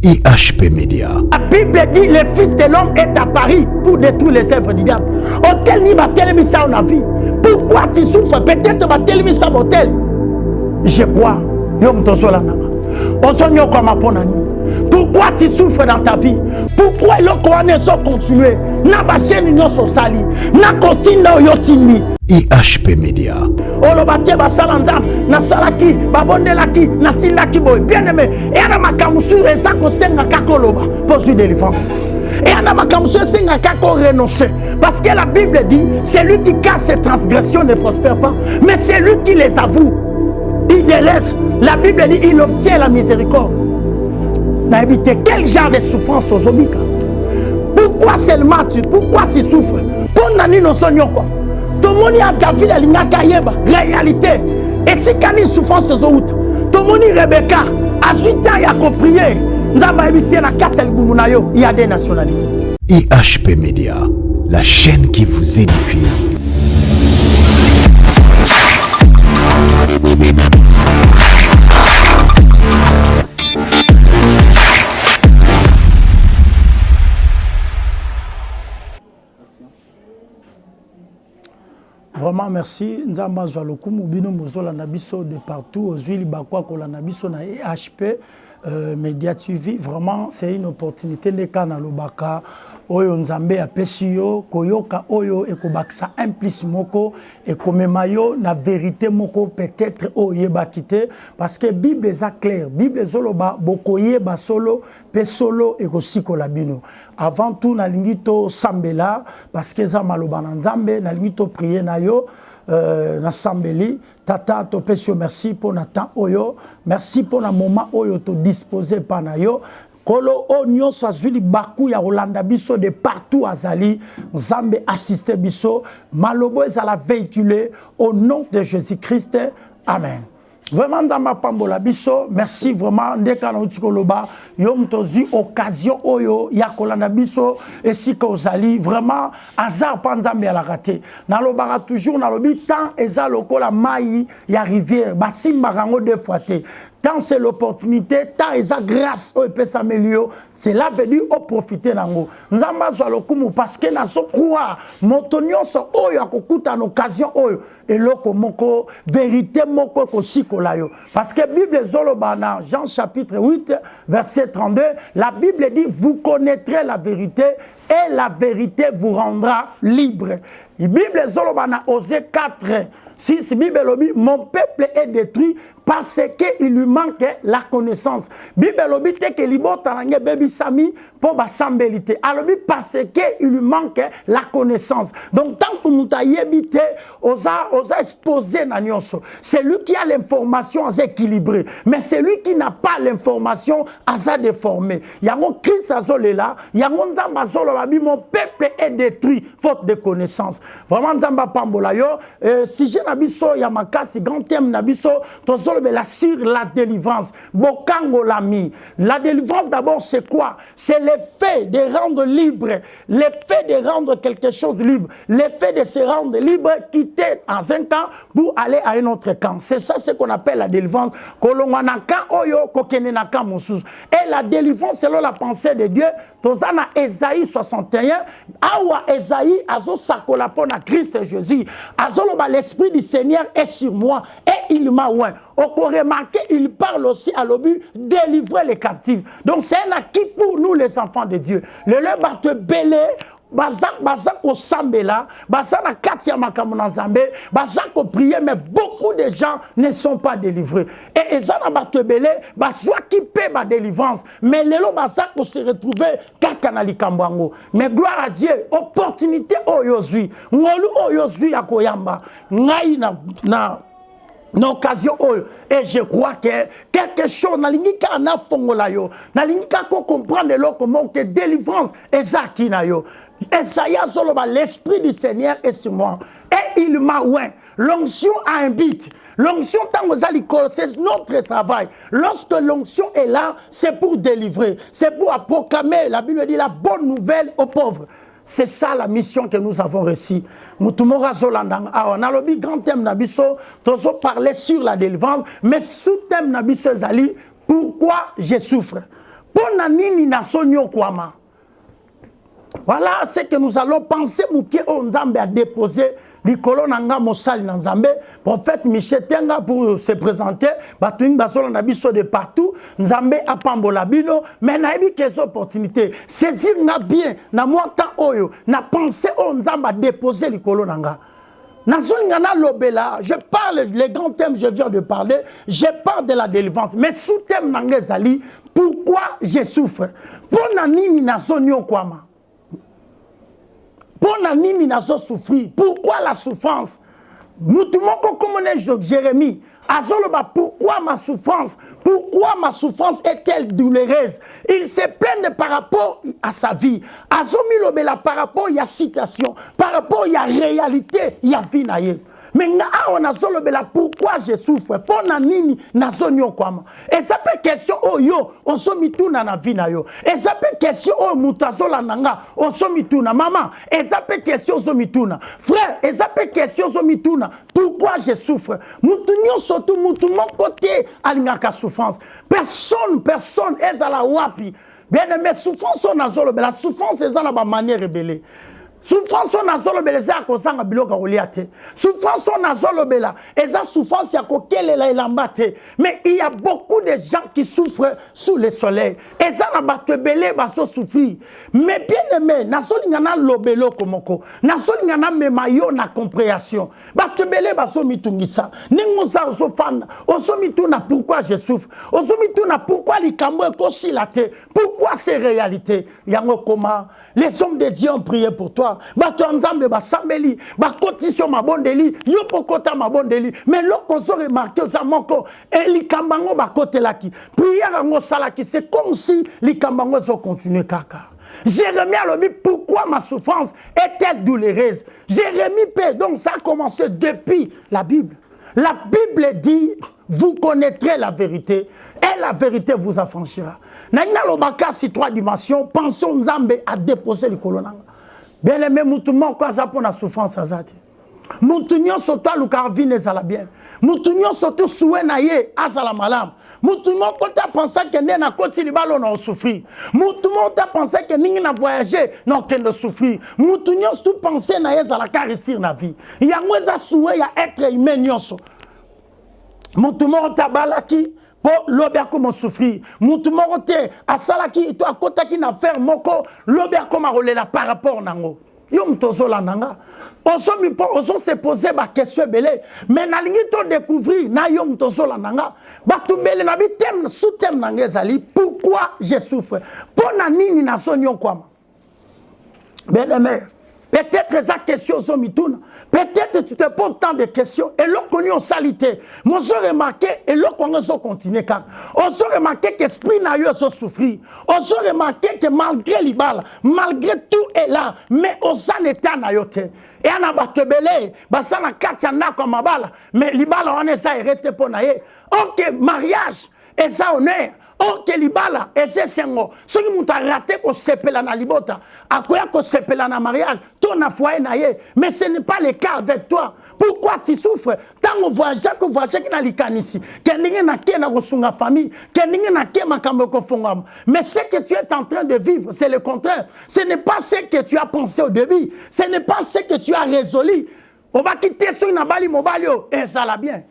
IHP Média. La Bible dit le Fils de l'homme est à Paris pour détruire les œuvres du diable. Hôtel ni batel mis ça on a vu. Pourquoi tu souffres? Peut-être batel mis ça hôtel. Je crois. Yom tosola nama. Osonyo comme aponani. Pourquoi tu souffres dans ta vie? Pourquoi le Coran sont continué? Na ba chaîne nyo so sali. Na continue yo tindi. IHP Média. Olobate basala nzam na salaki babondelaki na tindaki boy. Bien aimé. Et ana makamusu eza ko senga kakoloba pour une délivrance. Et ana makamusu senga kako renoncer parce que la Bible dit celui qui casse ses transgressions ne prospère pas, mais celui qui les avoue il délaisse. La Bible dit il obtient la miséricorde. N'a évité quel genre de souffrance aux obika? Pourquoi seulement pourquoi tu souffres? Pour nani no sonyo quoi? Tout le monde a David a l'ingaka yeba réalité. Et si kani souffrance aux autres, tout le monde Rebecca à 8 ans il a prié. Nzamba ebisi na 4 libunayo il y a des nationalités. IHP Média, la chaîne qui vous édifie. Vraiment merci. Nzamba Zoualokou, Moubino Mouzola Nabiso de partout, aux huiles Bakwa Kola Nabiso na EHP Média TV. Vraiment, c'est une opportunité de Kana Lobaka, Oyo Nzambe Apesio, Koyoka Oyo et Kobaksa implice Moko et Komemayo, na vérité Moko peut-être Oye Bakite, parce que Bible est claire. Bible Zoloba, Bokoye Basolo, Pesolo et Kosiko Labino. Avant tout, Nalingito Sambela, parce que Zamaloba Nzambe, Nalingito prier Nayo. Na sambeli tata to pesio merci pour na temps oyo, merci pour na moment oyo to disposer pana yo kolo onyo swazuli baku ya Rolanda biso de partout azali Nzambe assisté biso malobo ezala véhiculé au nom de Jésus-Christ. Amen. Vraiment dans ma pambola biso, merci vraiment ndeka na utikoloba yom tozi occasion oyo ya kolanda biso esika ozali vraiment hasard panzambe ya la raté na lobara toujours na lobi temps eza lokola mai ya rivière basimba rango deux fois té. Tant c'est l'opportunité, tant et ça grâce au peut s'améliorer. Cela veut dire au profiter nango. Nous avons besoin de kumu parce que nous sommes croire montonion so oyo akokuta en occasion oyo et loko moko vérité moko ko sikolayo. Parce que Bible zolobana Jean chapitre 8 verset 32, la Bible dit vous connaîtrez la vérité et la vérité vous rendra libre. La Bible zolobana Osée 4 6 Bible lobi mon peuple est détruit parce qu'il lui manque la connaissance. Bible lobi te que libota nange bebi sami pour basambelité. Alobi parce qu'il lui manque la connaissance. Donc tant que nous yebite osa exposé na nyonso. C'est lui qui a l'information équilibrée, mais c'est lui qui n'a pas l'information asa déformée. Yango Christ azolela, yango nzamba zolo babi mon peuple est détruit faute de connaissance. Vraiment nzamba pambola yo si j'ai nabiso ya makasi grand thème nabiso tozolo la sur la délivrance. Bokango lami. La délivrance d'abord c'est quoi? C'est l'effet de rendre libre, l'effet de rendre quelque chose libre, l'effet de se rendre libre, quitter en 20 ans pour aller à un autre camp. C'est ça ce qu'on appelle la délivrance. Et la délivrance selon la pensée de Dieu, Tozana Esaïe 61, Awa Esaïe azo sakola pona Christ Jésus. Azoloba l'esprit du Seigneur est sur moi et il m'a oint. On peut remarquer, il parle aussi à l'obus délivrer les captifs. Donc c'est un acquis pour nous les enfants de Dieu. Le leba te belé, bazak au sambela, bazak na katia makamuna nzambe, bazak au prier, mais beaucoup de gens ne sont pas délivrés. Et ezana ba te belé, bazwa qui paie ma délivrance, mais lelo bazak au se retrouver kakanali kambango. Mais gloire à Dieu, opportunité oyozui, ngolu oyozui akoyamba, ngai na l'occasion et je crois que quelque chose na lingika na fongola yo na lingika ko comprendre le comment que délivrance ezaki na yo Esaïa soloba l'esprit du Seigneur est sur moi et il m'a oint. L'onction a un but. L'onction tant c'est notre travail. Lorsque l'onction est là, c'est pour délivrer, c'est pour proclamer, la Bible dit la bonne nouvelle aux pauvres. C'est ça la mission que nous avons reçue. Mutumora Zolandang. On a le grand thème Nabiso, Tozo parlait sur la délivrance, mais sous thème Nabiso Zali, pourquoi je souffre? Pona nini na sonyo kwama. Voilà ce que nous allons penser. Mouké o Nzambe a déposé Likolo nanga mosali na Nzambe. Prophète Michel Tenga pour se présenter. Batuing basola na biso de partout. Nzambe a pambola bino. Mais na ebi kes opportunité. Saisir nga bien. Na moi temps oyo. Na pensé o Nzambe a déposé Likolo nanga. Je parle les grands thèmes, je viens de parler. Je parle de la délivrance. Mais sous thème nangezali, pourquoi je souffre? Pour nani na sonyo kwama. Pour nani na so souffrir. Pourquoi la souffrance? Nous tout le monde comme Jérémie. Azoloba, pourquoi ma souffrance? Pourquoi ma souffrance est-elle douloureuse? Il se plaint par rapport à sa vie. Azomi lobela par rapport à la situation, par rapport à la réalité, il y a vie naïe. Mais on a zolobela pourquoi je souffre? Pour nanini na zonyo kwama. Et ça peut question oh yo, on somi tout na vie na yo. Et ça peut question oh mutazola nanga, on somi tout na maman. Et ça peut question somi tout na frère. Et ça peut question somi tout na. Pourquoi je souffre? Moutunyo surtout moutou mon côté alingaka souffrance. Personne est à la wapi. Bien aimé, souffrance on a zolo, la souffrance est dans la manière rebelle. Souffrance on a zolo bela za ko sanga biloka oliate. Souffrance on a zolo bela. Et ça souffrance ya ko kelela elambate. Mais il y a beaucoup de gens qui souffrent sous le soleil. Et ça na batebele baso souffrir. Mais bien aimé, na soli ngana lobelo komoko. Na soli ngana memayo na compréhension. Batebele baso mitungisa. Ningusa oso fan. Oso mituna pourquoi je souffre. Oso mituna pourquoi likambo ekosi late. Pourquoi ces réalités? Yango koma. Les hommes de Dieu ont prié pour toi. Bato Nzambe ba sambeli ba cotisation ma bondeli yo pokota ma bondeli mais loko so remarqué ça moko et likambango ba kotelaki prière ngo salaki c'est comme si likambango zo continuer kaka. Jérémie a dit pourquoi ma souffrance est-elle douloureuse? Jérémie paie donc ça a commencé depuis la Bible. La Bible dit vous connaîtrez la vérité et la vérité vous affranchira. Nana lobaka si 3 dimensions pensons Nzambe a déposé le colonanga. Bien aimé, moutoumon quoi ça pour la souffrance azati. Moutounion soto lukarvine zala bien. Moutounion soto soué naye azala malam. Moutoumon quand t'as pensé que n'est na koti libalo na souffrir. Moutoumon t'as pensé que ningi na voyager non qu'elle ne souffrir. Moutounion tout pensé naye zala caressir na vie. Ya mweza soué ya être humain nyonso. Moutoumon tabalaki pour l'obéir comme souffrir. Moutoumorote, à salaki, toi, kota qui n'a fait moko, l'obéir comme la par rapport nango. Yom tozo la nanga. On se poser ma question belé. Mais na lingi to découvrir, na yom tozo la nanga. Batu belé na bi thème, sous thème nangezali. Pourquoi je souffre? Pour na nini na sonyo kwama. Bien aimé. Peut-être ça question sont mitouna. Peut-être tu te poses tant de questions. Et l'on connaît en salité. Moi je remarqué et l'on connaît son continent. On se remarqué que l'esprit n'a eu à souffrir. On se remarqué que malgré les balles, malgré tout est là, mais on s'en est à yote. Et on a battu belé, ça n'a qu'à t'en comme ma balle. Mais les balles on est ça arrêté pour naïe. Ok, mariage, et ça on est. Ok, libala, et c'est sengo. Ceux qui m'ont raté qu'on s'épelle na libota, à quoi qu'on s'épelle na mariage, ton a foyer naïe. Mais ce n'est pas le cas avec toi. Pourquoi tu souffres? Tant on voit chaque qui n'a l'icane ici. Qu'elle n'a qu'à na famille, qu'elle n'a qu'à ma kamoko fongam. Mais ce que tu es en train de vivre, c'est le contraire. Ce n'est pas ce que tu as pensé au début. Ce n'est pas ce que tu as résolu. On va quitter ce na bali mobalio, et ça l'a bien.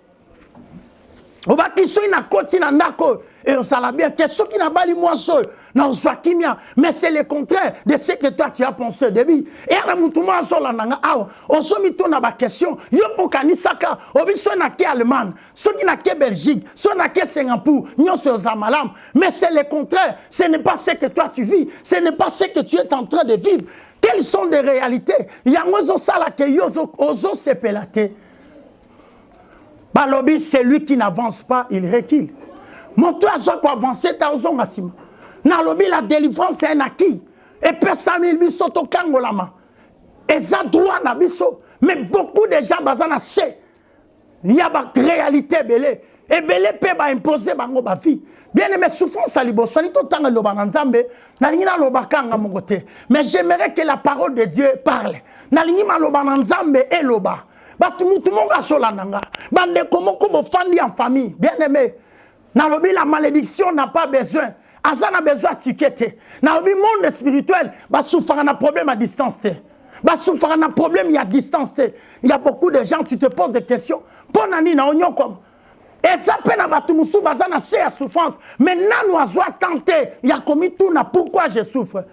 On va quitter na koti na nako. Et on s'en a bien. Que ce qui n'a pas les moissons, non, soit kimia. Mais c'est le contraire de ce que toi tu as pensé au début. Et on a moutouma sur la nanga. On se met tout dans la question. Yo pour kanisaka. Obiso na ke Allemagne. Ceux qui n'a que Belgique. Ceux qui n'a que Singapour. Nyon se zamalam. Mais c'est le contraire. Ce n'est pas ce que toi tu vis. Ce n'est pas ce que tu es en train de vivre. Quelles sont les réalités? Il y a un sala que yozo ozo se pelate. Balobi, c'est lui qui n'avance pas, il recule. Mon toi, pour avancer, tu as besoin de la délivrance, c'est un acquis. Et personne ne lui saute au kangolama. Et ça doit na biso. Mais beaucoup de gens, il y a une réalité belé. Et belé peut imposer ma vie. Bien aimé, souffrance à l'ibosoni, tout le temps, mais j'aimerais que la parole de Dieu parle. Et loba. En famille, bien aimé. La malédiction n'a pas besoin. azana besoin tiqueté. Dans le monde spirituel, bah souffrir un problème à distance. Bah souffrir un problème il y a distance. Il y a beaucoup de gens tu te poses des questions. Pour nani na onyo comme. Et ça peine à batumusu bazana c'est à souffrance. Mais nan oiseau tenté, il y a commis tout na pourquoi je souffre.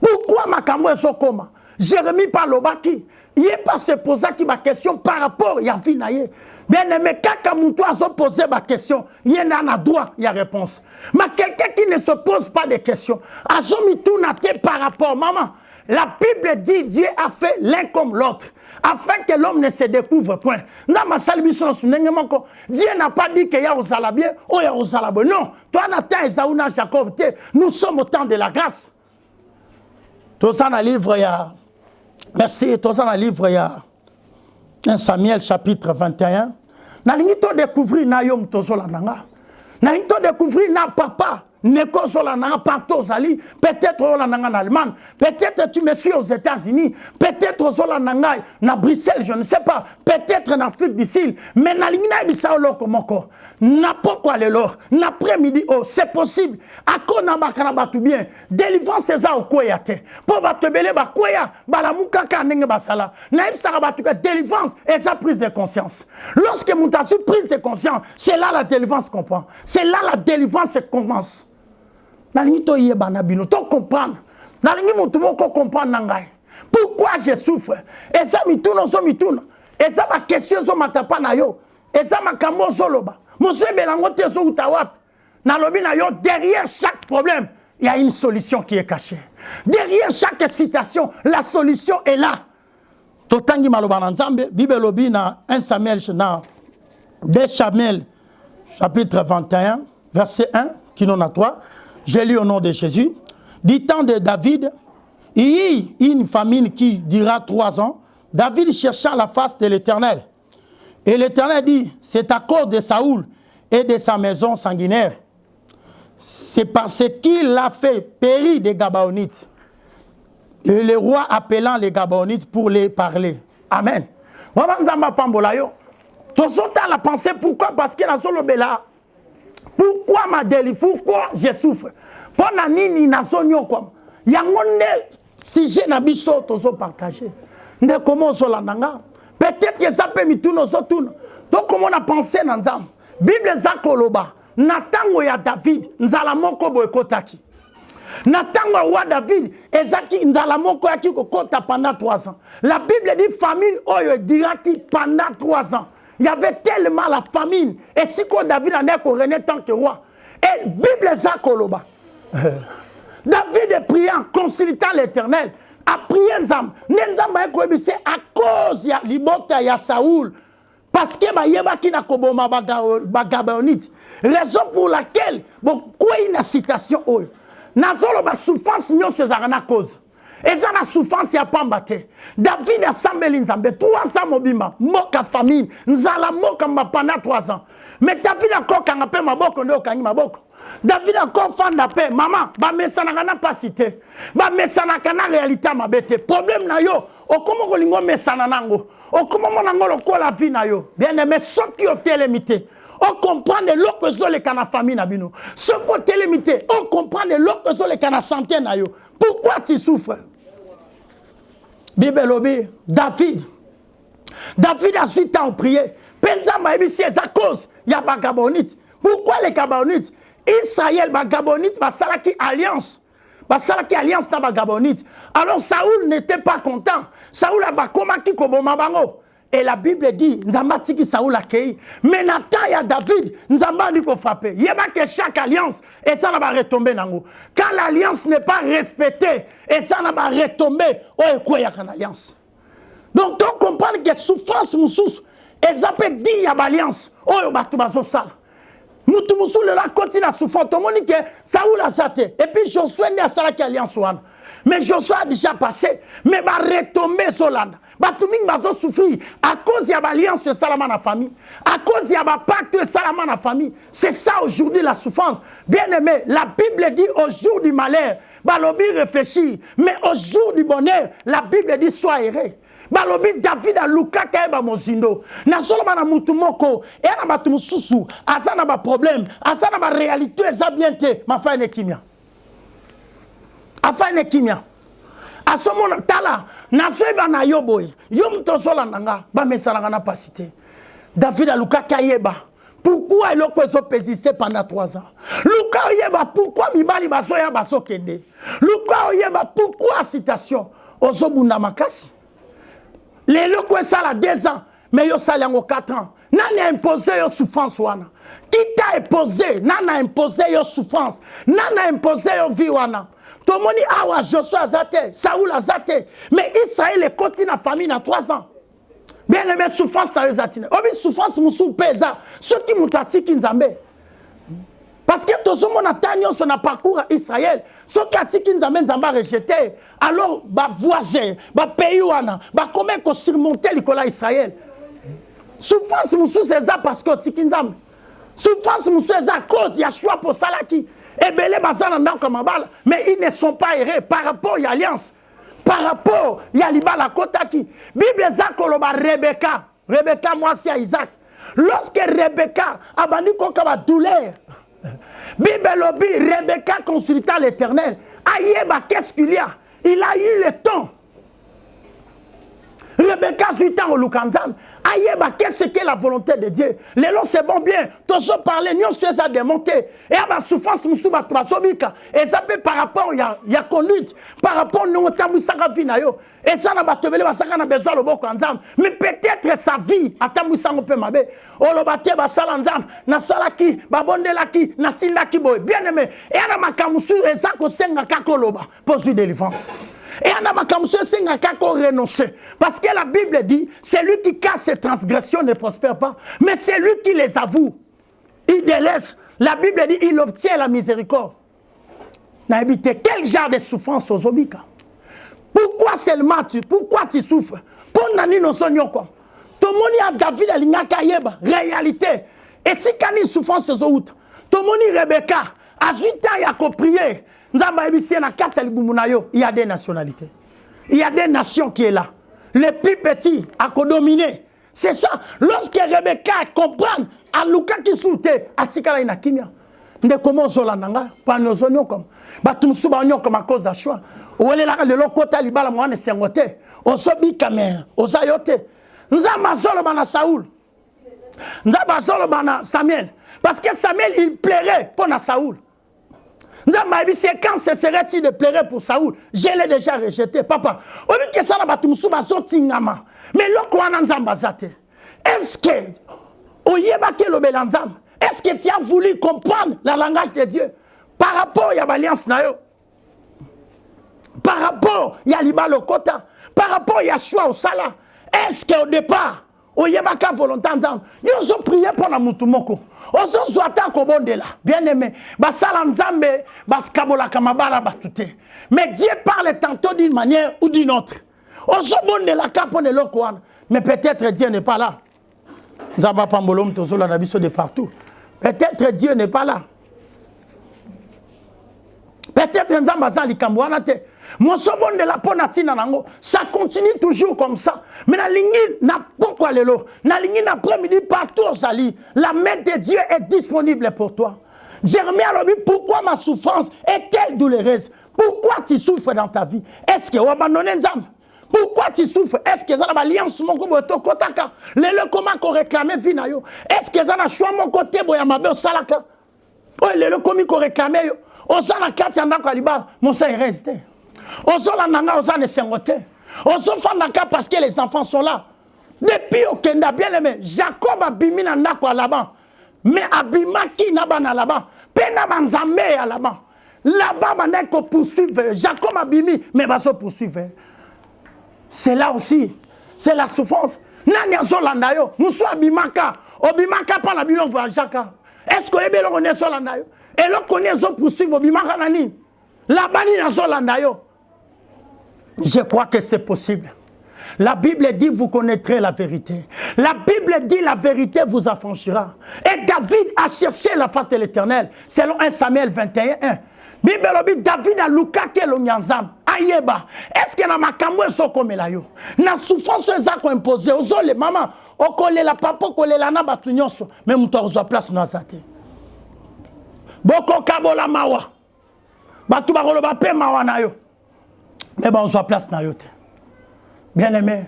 Pourquoi ma cambo est coma? Jérémie Palobaki, il n'est pas se poser ma question par rapport à vie naïe. Bien aimé, quand Moutou a posé ma question, il y en a droit, il y a réponse. Mais quelqu'un qui ne se pose pas de questions, a mis tout naté par rapport, maman. La Bible dit Dieu a fait l'un comme l'autre, afin que l'homme ne se découvre point. Dans ma salle, Dieu n'a pas dit qu'il y a aux alabien ou il y a aux alabien. Non, toi, Nathan et Zaouna Jacob, nous sommes au temps de la grâce. Tout ça dans le livre, il y a. Merci, tout ça dans le livre, il y a 1 Samuel chapitre 21. Nalinito découvrir na yom tozola nanga. Nalinito découvrir na papa. Neko zola nanga partout zali. Peut-être zola nanga en Allemagne. Peut-être tu me suis aux États-Unis. Peut-être zola nanga na Bruxelles, je ne sais pas. Peut-être en Afrique du Sud. Mais nalinina bisa lo komoko. Na pourquoi le lor. N'après-midi oh, c'est possible. Ako na bakana batu bien. Délivrance eza okoyate. Pour batebele bakoya, balamuka kanenge basala. Na ibsara batuka délivrance eza prise de conscience. Lorsque mutasu prise de conscience, c'est là la délivrance comprend. C'est là la délivrance commence. Nalinito yeba bino to comprendre. Nalingi mutu moko comprendre nangai. Pourquoi je souffre? Et ça mituno so mituno. Et ça ma question so matapa na yo. Et ça ma kambo soloba. Monsieur Belango te so utawap. Na lobi na yo derrière chaque problème, il y a une solution qui est cachée. Derrière chaque citation, la solution est là. Totangi maloba na Nzambe, Bible lobi na 1 Samuel na 2 Samuel chapitre 21 verset 1 qui n'en a 3. Je lis au nom de Jésus. Du temps de David, il y a une famine qui dura 3 ans. David chercha la face de l'Éternel. Et l'Éternel dit, c'est à cause de Saoul et de sa maison sanguinaire. C'est parce qu'il a fait périr des Gabaonites. Et le roi appelant les Gabaonites pour les parler. Amen. La pensée, pourquoi? Parce qu'il a solo bela. Pourquoi ma délivrance? Pourquoi je souffre? Pour nani na sonyo comme. Yangonde si j'ai nabiso tozo partager. Ne comment sola nanga. Peut-être que ça peut mituno sotuno. Donc comment on a pensé dans Nzam. Bible zakoloba. Natango ya David nzala moko boekotaki. Natango wa David ezaki nzala moko yaki kokota pendant 3 ans. La Bible dit famine oyo dirati pendant 3 ans. Il y avait tellement la famine. Et si David en est couronné tant que roi. Et Bible Zakoloba. David est prié en consultant l'Éternel. A prié Nzam. Nzam c'est à cause de l'ibota ya Saoul. Parce que yeba ki na koboma bagabaonite. Raison pour laquelle quoi une citation oyo. Nazolo ba souffrance nyo sezarana cause. Et ça la souffrance ya pambate. David a sambeli Nzambe 3 ans mobima, moka famine, nzala moka pendant 3 ans. Mais David encore quand appelle maboko ndo kangi maboko. David encore fan d'appel maman, ba mesana kana pas cité. Ba mesana kana réalité mabete. Problème na yo, okomo kolingo mesana nango. Okomo monango lokola vie na yo. Bien aimé soki otelemité. On comprend de l'autre chose les kana famille na bino. Ce côté limité, on comprend de l'autre chose les kana santé na yo. Pourquoi tu souffres? Bible lobi, David a suite à prier. Penza maïbi c'est à cause il y a Bagabonite. Pourquoi les Gabaonites? Israël Bagabonite va salaki alliance. Va salaki alliance na Bagabonite. Alors Saoul n'était pas content. Saoul a bakoma ki koboma bango. Et la Bible dit, Nzamba tiki Saoul a kei. Mais Nathan et David, Nzamba dit qu'on frappe. Il y a que chaque alliance, et ça va retomber dans nous. Quand l'alliance n'est pas respectée, et ça va retomber, oh, quoi, il y a une alliance. Donc, on comprend que souffrance, moussous, et ça peut dire, il y a une alliance, oh, il y a une sale. Moussous, le la continue à souffrir. Tout le monde dit que Saoul a saté. Et puis, Josué n'est pas une alliance. Mais Josué a déjà passé, mais va retomber sur l'âne. Batuming va souffrir à cause de l'alliance de Salaman à famille, à cause de la pacte de Salaman à famille. C'est ça aujourd'hui la souffrance. Bien aimé, la Bible dit au jour du malheur, Balobi réfléchit, mais au jour du bonheur, la Bible dit sois erré. Balobi David a luka kayeba mozindo. Na solo bana mutu moko e na batu mususu asa na ba problème, asa na ba réalité eza bien te ma fa ne kimia. Afa ne kimia. Asomona tala na soyeba na yoboy. Yom to sola nanga ba mesala na pasité. David a luka kayeba. Pourquoi il a persisté pendant 3 ans? Luka yeba pourquoi mibali basoya basokende? Luka yeba pourquoi citation ozobunda makasi? Les locaux ça la 2 ans, mais yo salango 4 ans. Nana imposé yo souffrance wana. Qui t'a imposé? Nana imposé yo souffrance. Nana imposé yo vie wana. Tomoni awa Joshua azate, Saoul azate, mais Israël continue la famille dans 3 ans. Bien aimé souffrance ta ezatine. Obi souffrance musu pesa. Ceux qui mutati kinzambe. Parce que tout le monde a son parcours à Israël. Ceux qui atiki kinzambe nzamba rejeté. Alors ba voisin, ba pays wana, ba comment qu'on surmonter l'école Israël. Souffrance musu c'est ça parce que atiki kinzambe. Souffrance musu c'est à cause il y a choix pour salaki. Et belé bazana ndako comme bala, mais ils ne sont pas errés par rapport à l'alliance. Par rapport, il y a l'Ibala Kotaki. Bible Zakoloba Rebecca. Rebecca, moi, c'est Isaac. Lorsque Rebecca a banni Kokaba douleur, Bible Lobby, Rebecca consulta l'Éternel. Aïeba, qu'est-ce qu'il y a? Il a eu le temps. Rebecca suit au Lukanzam. Aïeba, qu'est-ce qu'est la volonté de Dieu? Les lots, c'est bon bien. Tous ceux parlent, nous sommes à démonter. Et à ma souffrance, nous sommes à Tmasobika. Et ça fait par rapport, il y a conduite. Par rapport, nous sommes à Vinayo. Et ça, nous avons besoin de Bokanzam. Mais peut-être sa vie, à Tamusango Pemabe. Olobate, Basalanzam, Nasalaki, Babondelaki, Natilaki Boy. Bien aimé. Et à ma Kamusu, et ça, qu'on s'enga Kakoloba. Pour une délivrance. Et à ma Kamusu, s'enga Kako renoncer. Parce que la Bible dit, c'est lui qui casse ses transgressions ne prospère pas. Mais c'est lui qui les avoue. Il délaisse. La Bible dit, il obtient la miséricorde. N'a évité quel genre de souffrance aux Obika? Pourquoi seulement pourquoi tu souffres? Pour nani non sonyo quoi? Tout le monde a David a l'ingaka yeba réalité. Et si kani souffrance aux autres, tout le monde Rebecca à 8 ans il a prié. Nzamba ebisi na 4 libunayo, il y a des nationalités. Il y a des nations qui est là. Les plus petits à dominer. C'est ça. Lorsque Rebecca comprend à Luka qui soulte à Sikala inakimia. Nde comment zolananga pa nos oignons comme batumsu ba oignon comme à cause d'achwa ole la le lokota libala mwana sengote osobi kamer osayote nzamba zolo bana Saoul nzamba zolo bana Samuel parce que Samuel il plairait pour na Saoul nzamba c'est quand ce serait-il de plairer pour Saoul je l'ai déjà rejeté papa obi que ça na batumsu ba sotingama mais lokwana nzamba zate est-ce que oyeba ke lo belanzam. Est-ce que tu as voulu comprendre le langage de Dieu par rapport à l'alliance nayo? Par rapport à l'Ibalo Kota, par rapport à choix au Sala. Est-ce qu'au départ, au Yebaka volonté ensemble, ils ont prié pour la Moutumoko. Ils ont souhaité qu'on bonde là. Bien aimé. Basala Nzambe, Baskabola Kamabara Batute. Mais Dieu parle tantôt d'une manière ou d'une autre. Ils ont bonde la capone l'Okouane. Mais peut-être Dieu n'est pas là. Nzamba Pambolom Tozola Nabiso de partout. Peut-être Dieu n'est pas là. Peut-être Nzamba Zali Kambouanate. Mon sobon de la ponatina nango, ça continue toujours comme ça. Mais la ligne n'a pas quoi le lot. La ligne après-midi partout au Sali. La main de Dieu est disponible pour toi. Jérémie a dit, pourquoi ma souffrance est-elle douloureuse? Pourquoi tu souffres dans ta vie? Est-ce que tu as abandonné Nzamba? Pourquoi tu souffres? Est-ce que ça a l'alliance mon côté kotaka? Le comment qu'on réclamait vinayo? Est-ce que ça a choix mon côté boyamabe salaka? Oh le comment qu'on réclamait yo? Osana katia ndako aliba, mon sang est resté. Osola nanga osane sengote. Osofa naka parce que les enfants sont là. Depuis au Kenda bien aimé, Jacob a bimi na ndako là-bas. Mais abimaki na bana là-bas. Pena banzambe là-bas. Là-bas baneko poursuivre. Jacob a bimi mais va se poursuivre. C'est là aussi, c'est la souffrance. Nani azolanda yo, musu abimaka, obimaka pa la bilon voyajaka. Est-ce que ebe lo connaît solanda yo? Et lo connaît zo poursuivre obimaka nani? La bani azolanda yo. Je crois que c'est possible. La Bible dit vous connaîtrez la vérité. La Bible dit la vérité vous affranchira. Et David a cherché la face de l'Éternel, selon 1 Samuel 21:1. Bible dit David a luka ke lo nyanzam. nayeba est-ce que na makambo ezokomela yo na souffrance eza koimpose ozole mama okolela papa okolela na bato nyonso me moto akozwa place no aza te bokokabola mawa bato bakoloba mpe mawa na yo me bakozwa place na yo te bien aimé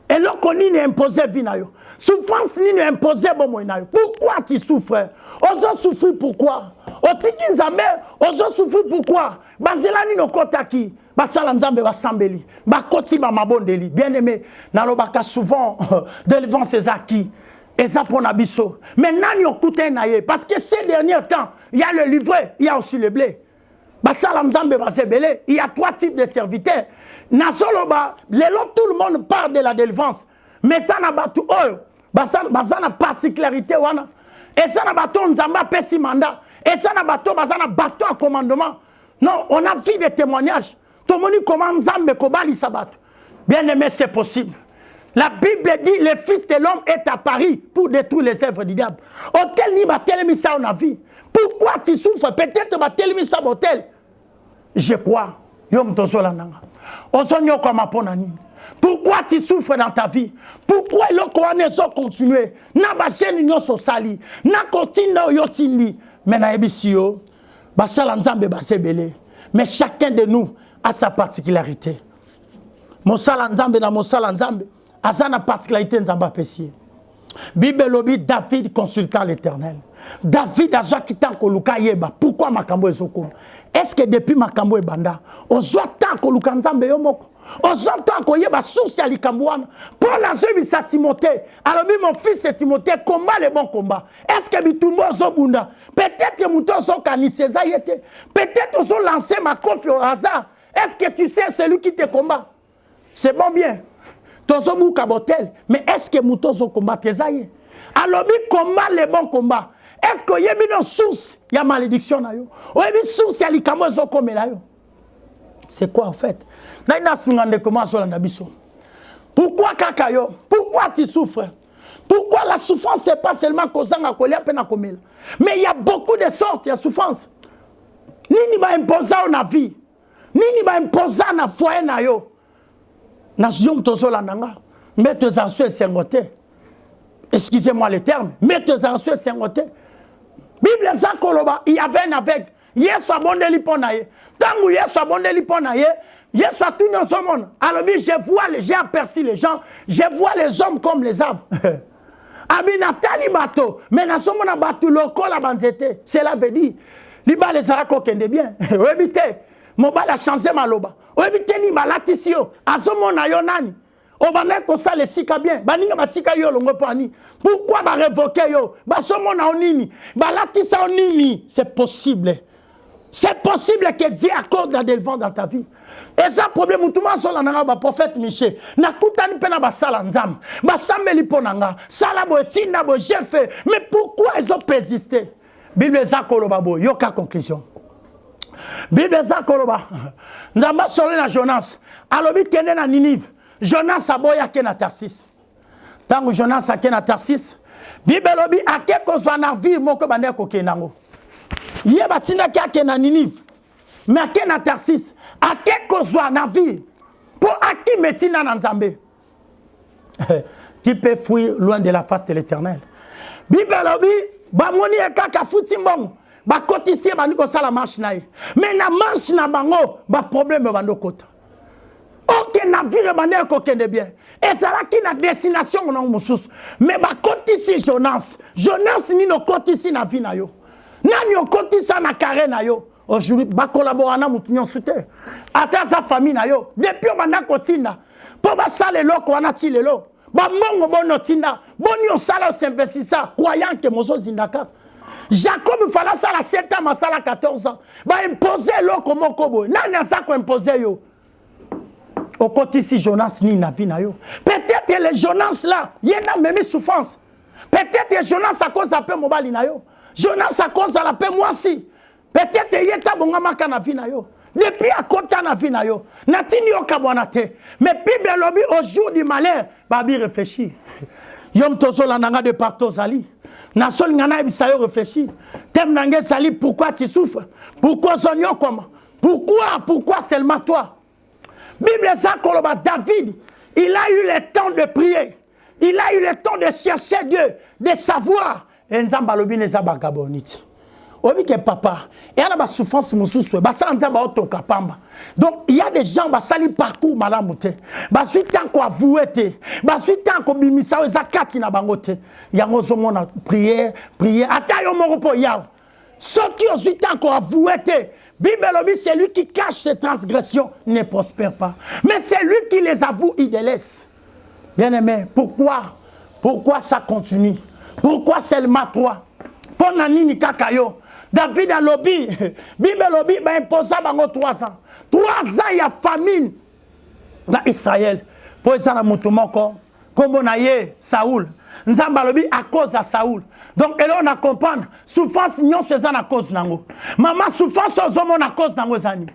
eloko nini imposé vie na yo souffrance nini imposé bomoi na yo pourquoi tu souffres ozo souffrir pourquoi otiki nzambe ozo souffrir pourquoi banzela nini okotaki basala nzambe basambeli bakoti bamabondeli bien aimé nalobaka souvent délivrance ezaki eza pona biso mais nani okute na ye parce que ces derniers temps il y a le livret il y a aussi le blé basala nzambe basebele il y a 3 types de serviteurs Nasoloba, tout le monde parle de la délivrance. Mais ça n'a pas tout. Ça n'a particularité. Et ça n'a pas tout. Nzamba pesi mandat. Et ça n'a pas tout. Ça n'a pas tout en commandement. Non, on a vu des témoignages. Tout le monde comment Nzambe kobali sabat. Bien aimé, c'est possible. La Bible dit le Fils de l'homme est à Paris pour détruire les œuvres du diable. Hôtel ni batelemi ça on a vu. Pourquoi tu souffres? Peut-être batelemi ça hôtel. Je crois. Yom tozola nanga. Pourquoi tu souffres dans ta vie? Pourquoi le Kohanezo continue? Na ba chaîne nyoso sali, na continue yotindi. Mais na ebisio, ba sala nzambe ba sebele. Mais chacun de nous a sa particularité. Mon sala nzambe na mon sala nzambe, a sa particularité nzamba pesier. Bible lobi David consultant l'Éternel. David a kitan koluka yeba. Pourquoi makambo ezoko? Est-ce que depuis makambo ebanda, ozwa tan koluka nzambe yomoko? Ozwa tan ko yeba source ya likambo wana. Pour la zebi sa Timothée. Alors mon fils Timothée combat le bon combat. Est-ce que bitumbo zobunda? Peut-être que mouton so kaniseza yete. Peut-être ozo lancer ma confiance au hasard. Est-ce que tu sais celui qui te combat? C'est bon bien. Mais est-ce que mouton zo combat tezaye? Alors bi combat le bon combat. Est-ce que yebi no source ya malédiction na yo? O yebi source ya likamo zo komela yo? C'est quoi en fait? Na ina sungande comment so landa biso. Pourquoi kaka yo? Pourquoi tu souffres? Pourquoi la souffrance c'est pas seulement kozanga kolia pe na komela. Mais il y a beaucoup de sortes de souffrance. Nini ba imposer na vie? Nini ba imposer na foyer na yo? Nation tozola nanga. Mettez en sueur sengoté. Excusez-moi le terme. Mettez en sueur sengoté. Bible zakoloba, il y avait un aveugle. Yesu abondeli ponaye. Tangu Yesu abondeli ponaye, Yesu a tout dans son monde. Alors j'ai aperçu les gens, je vois les hommes comme les arbres. Abinatali bato, mais na somona batu lokola banzete. Cela veut dire, liba les arako kende bien. Webite, mobile a changé maloba. Webite ni balatisio, azomona yo nani. Obana ko ça le sika bien. Baninga batika yo longo pani. Pourquoi ba révoquer yo? Ba somona onini. Balatisa onini, c'est possible. C'est possible que Dieu accorde la délivrance dans ta vie. Et ça problème tout le monde sur la prophète Michel. Na kutani pena ba sala nzam. Ba sambeli ponanga. Sala bo etina bo j'ai fait. Mais pourquoi ils ont persisté? Bible zakoloba bo yoka conclusion. Bible zakoloba. Nzamba solo na Jonas. Alobi kende na Ninive. Jonas aboya ke na Tarsis. Tango Jonas a ke na Tarsis. Bible lobi akeko zwa na vie moko bande ko kenango. Yé batina ki na Ninive. Mais qui na Tarsis. A quelque soit na vie. Pour à qui metina na Nzambe. Tu peux fuir loin de la face de l'Éternel. Bible lobi ba moni e kaka futi mbongo. Ba kotisi ba ndiko sala marche na ye. Mais na marche na bango ba problème ba ndokota. Ok navire ba ndeko kende bien. Et ça là qui na destination na mususu. Mais ba kotisi Jonas. Jonas ni no kotisi na vie na yo. Nani okotisa na carré na yo. Aujourd'hui, ba collaborer na mutu nyon soute. Ata sa famille na yo. Depuis on banda kotinda. Po ba sale loko wana ti lelo. Ba mongo bono tinda. Boni on sala s'investissa croyant que mozo zindaka. Jacob fala sala 7 ans, ma sala 14 ans. Ba imposer loko moko boy. Nani asa ko imposer yo. Okotisi Jonas ni na vie na yo. Peut-être les Jonas là, yena même souffrance. Peut-être Jonas à cause appel mobile na yo. Jonas à cause de la paix moi aussi. Peut-être yeta bonga maka na vie na yo. Depuis à kota na vie na yo. Natini yo kabwanate. Mais Bible lobby au jour du malheur, babi réfléchir. Yom tozo la nanga de partout zali. Na sol ngana ibisayo réfléchir. Tem nangé sali pourquoi tu souffres? Pourquoi sonyo comment? Pourquoi seulement toi? Bible ça koloba David, il a eu le temps de prier. Il a eu le temps de chercher Dieu, de savoir. Et nzamba lobi neza bagaboniti. Obi que papa, et y a la souffrance mususu, basa nzamba otoka pamba. Donc il y a des gens basali parcours malamute. Basu tant ko avoué te, basu tant ko bimisa ezakati na bangote. Yango zomona prière, ata yo moko po yao. Ceux qui ont tant ko avoué te, Bible lobi c'est lui qui cache ses transgressions ne prospère pas. Mais c'est lui qui les avoue, il les laisse. Bien-aimé, pourquoi ça continue? Pourquoi seulement toi? Pona nini kakayo? David a lobby, Bible lobby, ben imposa bango 3 ans. 3 ans, il y a famine dans Israël. Pour ça, la moutoumoko, comme on a eu Saoul. Nzamba lobby à cause de Saoul. Donc, et là, on a compris, souffrance, non, c'est à cause de Nango. Maman, souffrance, aux hommes, à cause de Nango Zani.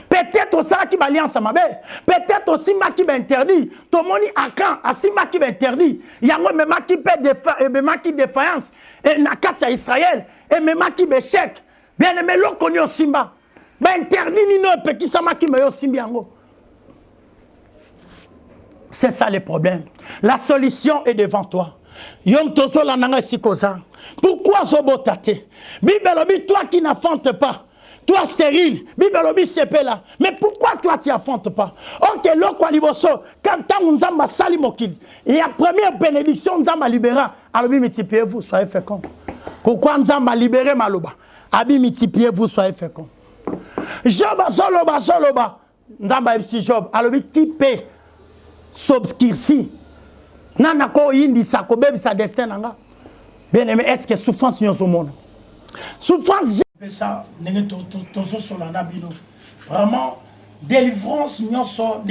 Peut-être aussi, qui va alliance à ma belle. Peut-être aussi, qui va interdit. Tout le monde à quand, à Sima qui va interdit. Il y a même qui peut défaillance. Et Nakata Israël. Et même qui va échec. Bien aimé, l'on connaît au Simba. Ben interdit, ni non, qui s'ama qui me yo Simbiango. C'est ça le problème. La solution est devant toi. Yom tozo la nanga sikoza. Pourquoi zobotate? Bible lobi, toi qui n'affrontes pas. Toi stérile. Bible lobi c'est là. Mais pourquoi toi tu n'affrontes pas? Ok, l'oko liboso. Quand on nzamba sali mokili. Et la première bénédiction nzamba libéra. Alors multipliez-vous, soyez féconds. Pourquoi nzamba libéré maloba? Abi multipliez-vous, soyez féconds. Job zoloba. Nzamba MC Job. Alors qui paie? S'obscurci. Nana ko indi sa ko bebi sa destin nanga. Bien aimé, est-ce que souffrance n'y a au monde? Souffrance ça nenge tozo solana bino. Vraiment délivrance n'y a so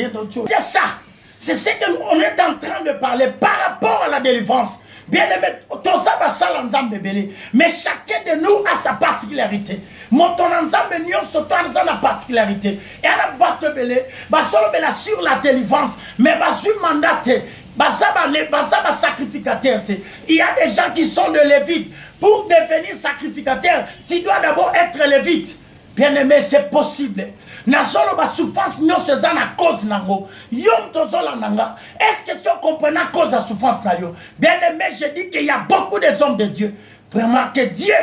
c'est ça. C'est ce qu'on est en train de parler par rapport à la délivrance. Bien aimé, tout ça va ça l'ensemble belé. Mais chacun de nous a sa particularité. Mon ton ensemble n'y a la particularité. Et à la batte belé, solo bela sur la délivrance, mais sur mandaté. Sacrificateur. Il y a des gens qui sont de lévites. Pour devenir sacrificateur, tu dois d'abord être lévite. Bien aimé, c'est possible. Nasolo ba souffrance nyo se zan à cause nango. Yom tozola nanga. Est-ce que si on comprend la cause de la souffrance na yo? Bien aimé, je dis qu'il y a beaucoup des hommes de Dieu. Vraiment que Dieu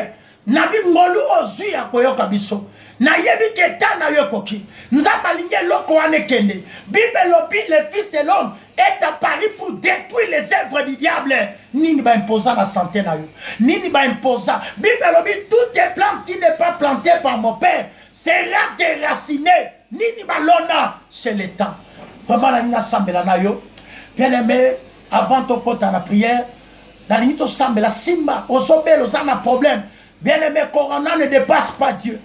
nabi ngolu ozu ya koyoka biso. Na yebi ke ta na yo koki. Nzamba linge loko wane kende. Bible lobi, le fils de l'homme est apparu pour détruire les œuvres du diable. Nini ba imposa la santé na yo. Nini ba imposa. Bible lobi, toutes les plantes qui n'est pas plantées par mon père sera déraciné. Nini ba lona, c'est le temps. Vraiment la nina sambela na yo. Bien aimé, avant ton côté à la prière, la limite au sambela simba, au sobel, aux un problème. Bien aimé, Corona ne dépasse pas Dieu.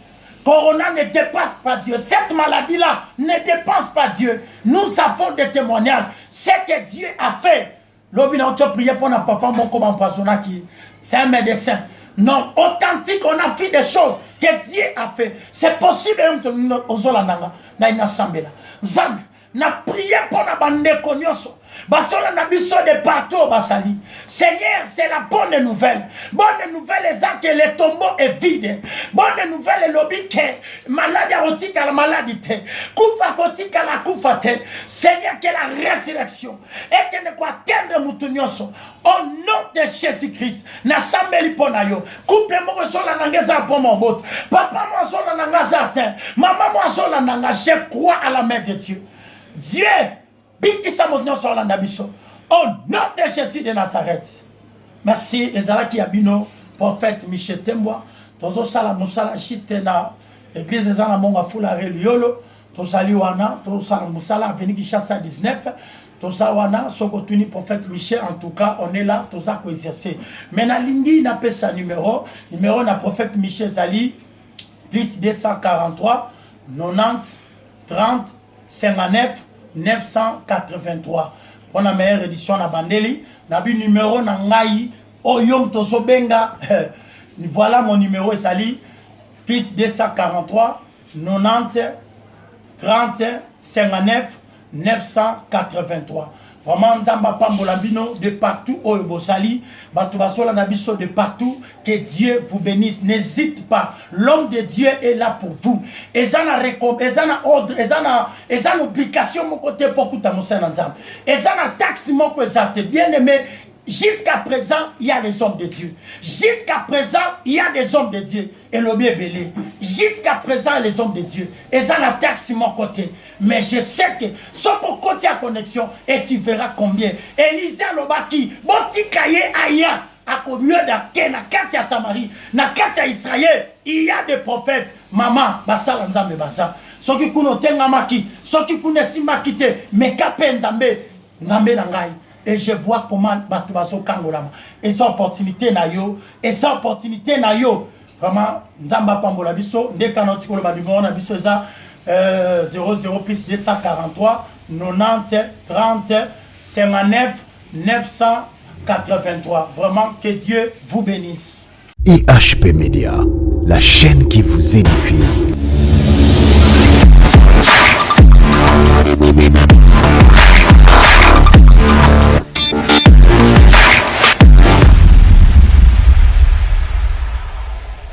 Corona ne dépasse pas Dieu. Cette maladie-là ne dépasse pas Dieu. Nous avons des témoignages. Ce que Dieu a fait. L'obina, on a prié pour notre papa, mon comme empoisonnant qui c'est un médecin. Non, authentique, on a fait des choses que Dieu a fait. C'est possible, na prié pour na bande konyoso. Basola na biso de partout basali. Seigneur, c'est la bonne nouvelle. Bonne nouvelle est que le tombeau est vide. Bonne nouvelle est lobby que malade arotika la maladie. Kufa kotika la kufate. Seigneur, que la résurrection et que ne quoi atteindre mutunyoso. Au nom de Jésus-Christ, na sambeli ponayo. Couple mo sola nangeza pour mon bot. Papa mo sola nangaza atteint. Maman mo sola nanga. Je crois à la main de Dieu. Dieu, au nom de Jésus de Nazareth. Merci, Ezala qui abino, prophète Michel Temboa, tozo sala musala juste na église Ezala monga fula reliolo, to sali wana, to sala musala avenue Kinshasa 19, to sala wana, sokotuni prophète Michel, en tout cas, on est là, to sa ko exercer. Mais na lingi na pesa numéro na prophète Michel Zali, plus 243, 90, 30, 59, 983. Pour la meilleure édition na Bandeli, nabi numéro na ngai oyom toso benga. Voilà mon numéro Sali plus 243 90 30 59 983. Vraiment, Nzamba Pambola Bino de partout au Bosali, Batubasola Nabiso de partout, que Dieu vous bénisse. N'hésite pas, l'homme de Dieu est là pour vous. Et ça n'a ordre, et ça n'a obligation, mon côté, pour que tu aies et ça n'a taxe, mon côté, bien aimé. Jusqu'à présent, il y a des hommes de Dieu. Jusqu'à présent, il y a des hommes de Dieu. Et le bien belé. Jusqu'à présent, il y a des hommes de Dieu. Et ça n'attaque sur mon côté. Mais je sais que, sauf pour côté à connexion, et tu verras combien. Élisée Lobaki, bon petit cahier aïa, à combien d'Aké, na Katia Samarie, na Katia Israël, il y a des prophètes. Maman, Bassa Nzambe Bassa. Ceux qui connaissent Tengamaki, ceux qui connaissent Simakite, mais Kapen Nzambe, Nzambe Nangai. Et je vois comment Batubaso Kangolama. Et sa opportunité na yo. Et sa opportunité na yo. Vraiment, Nzamba Pambola Biso. Dès qu'on a dit que le bâtiment a biso ça 00 plus 243 90 30 59 983. Vraiment, que Dieu vous bénisse. IHP Média, la chaîne qui vous édifie.